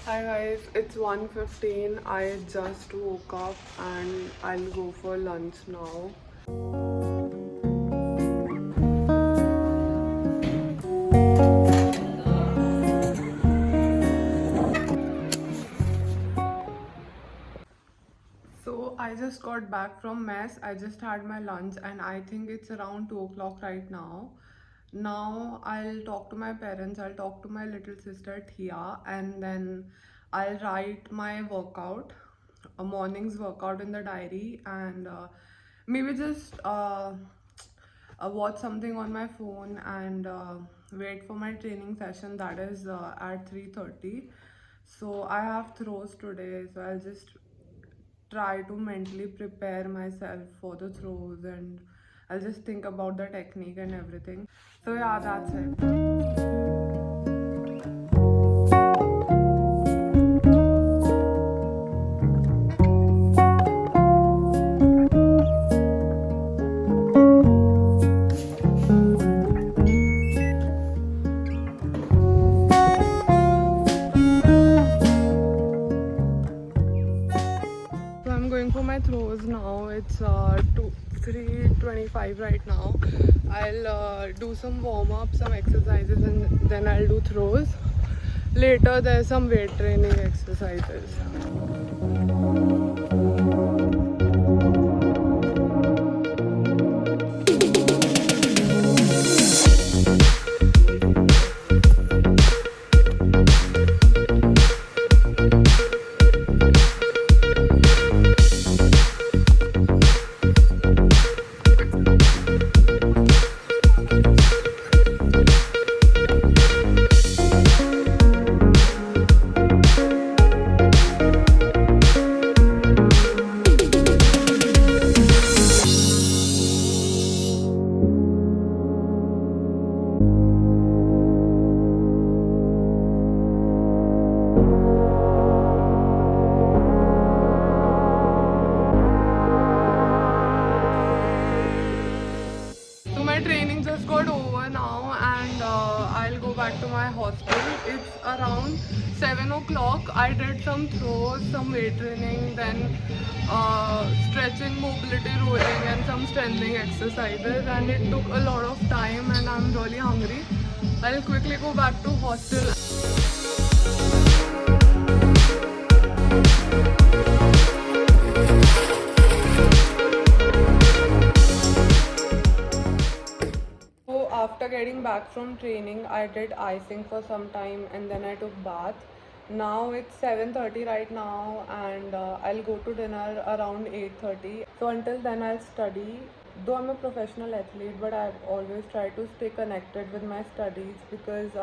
Hi guys, it's 1:15. I just woke up and I'll go for lunch now. So I just got back from mess. I just had my lunch and I think it's around 2 o'clock right now. Now I'll talk to my parents, I'll talk to my little sister Thea, and then I'll write my workout, a morning's workout in the diary, and maybe just watch something on my phone and wait for my training session that is at 3:30. So I have throws today, so I'll just try to mentally prepare myself for the throws and I'll just think about the technique and everything. So yeah, that's it. So I'm going for my throws now. It's 3:25 right now. I'll do some warm up, some exercises, and then I'll do throws. Later, there's some weight training exercises. So my training just got over now and I'll go back to my hostel. It's around 7 o'clock. I did some throws, some weight training, then stretching, mobility, rolling and some strengthening exercises, and it took a lot of time and I'm really hungry. I'll quickly go back to hostel. So after getting back from training, I did icing for some time and then I took bath. Now it's 7:30 right now and I'll go to dinner around 8:30. So until then I'll study. Though I'm a professional athlete, but I've always tried to stay connected with my studies because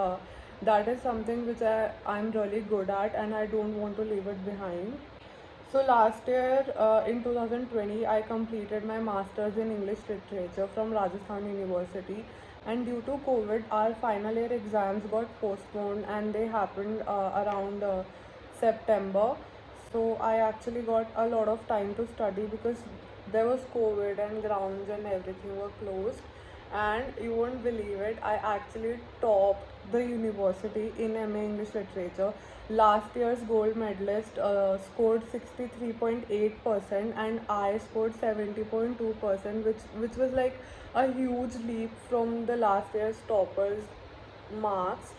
that is something which I'm really good at and I don't want to leave it behind. So last year in 2020, I completed my Masters in English Literature from Rajasthan University. And due to COVID, our final year exams got postponed and they happened around September. So I actually got a lot of time to study because there was COVID and grounds and everything were closed. And you won't believe it, I actually topped the university in MA English Literature. Last year's gold medalist scored 63.8% and I scored 70.2%, which was like a huge leap from the last year's toppers marks.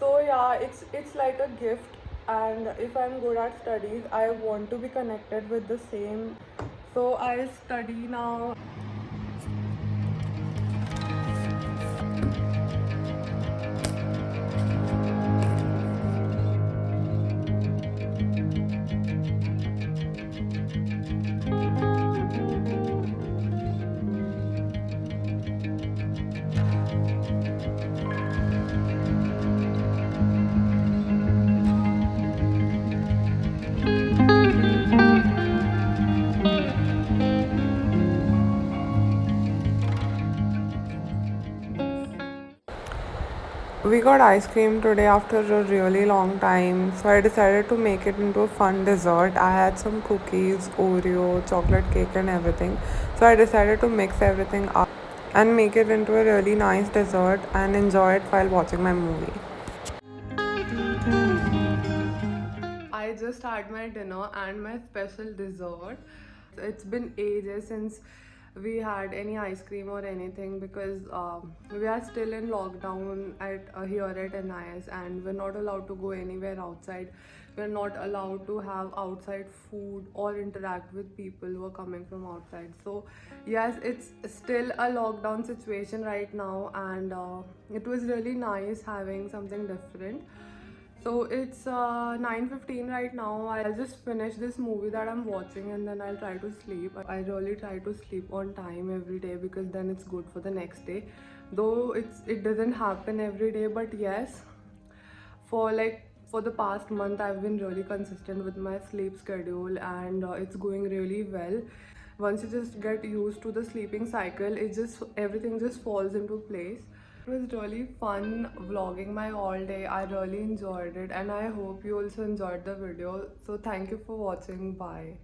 So yeah, it's like a gift, and if I'm good at studies, I want to be connected with the same. So I'll study now. We got ice cream today after a really long time, so I decided to make it into a fun dessert. I had some cookies, Oreo, chocolate cake, and everything. So I decided to mix everything up and make it into a really nice dessert and enjoy it while watching my movie. I just had my dinner and my special dessert. It's been ages since we had any ice cream or anything because we are still in lockdown at here at NIS, and we're not allowed to go anywhere outside. We're not allowed to have outside food or interact with people who are coming from outside. So yes, it's still a lockdown situation right now, and it was really nice having something different. So it's 9:15 right now. I'll just finish this movie that I'm watching and then I'll try to sleep. I really try to sleep on time every day because then it's good for the next day. Though it doesn't happen every day, but yes, for the past month I've been really consistent with my sleep schedule, and it's going really well. Once you just get used to the sleeping cycle, everything just falls into place. It was really fun vlogging my all day. I really enjoyed it, and I hope you also enjoyed the video. So thank you for watching. Bye.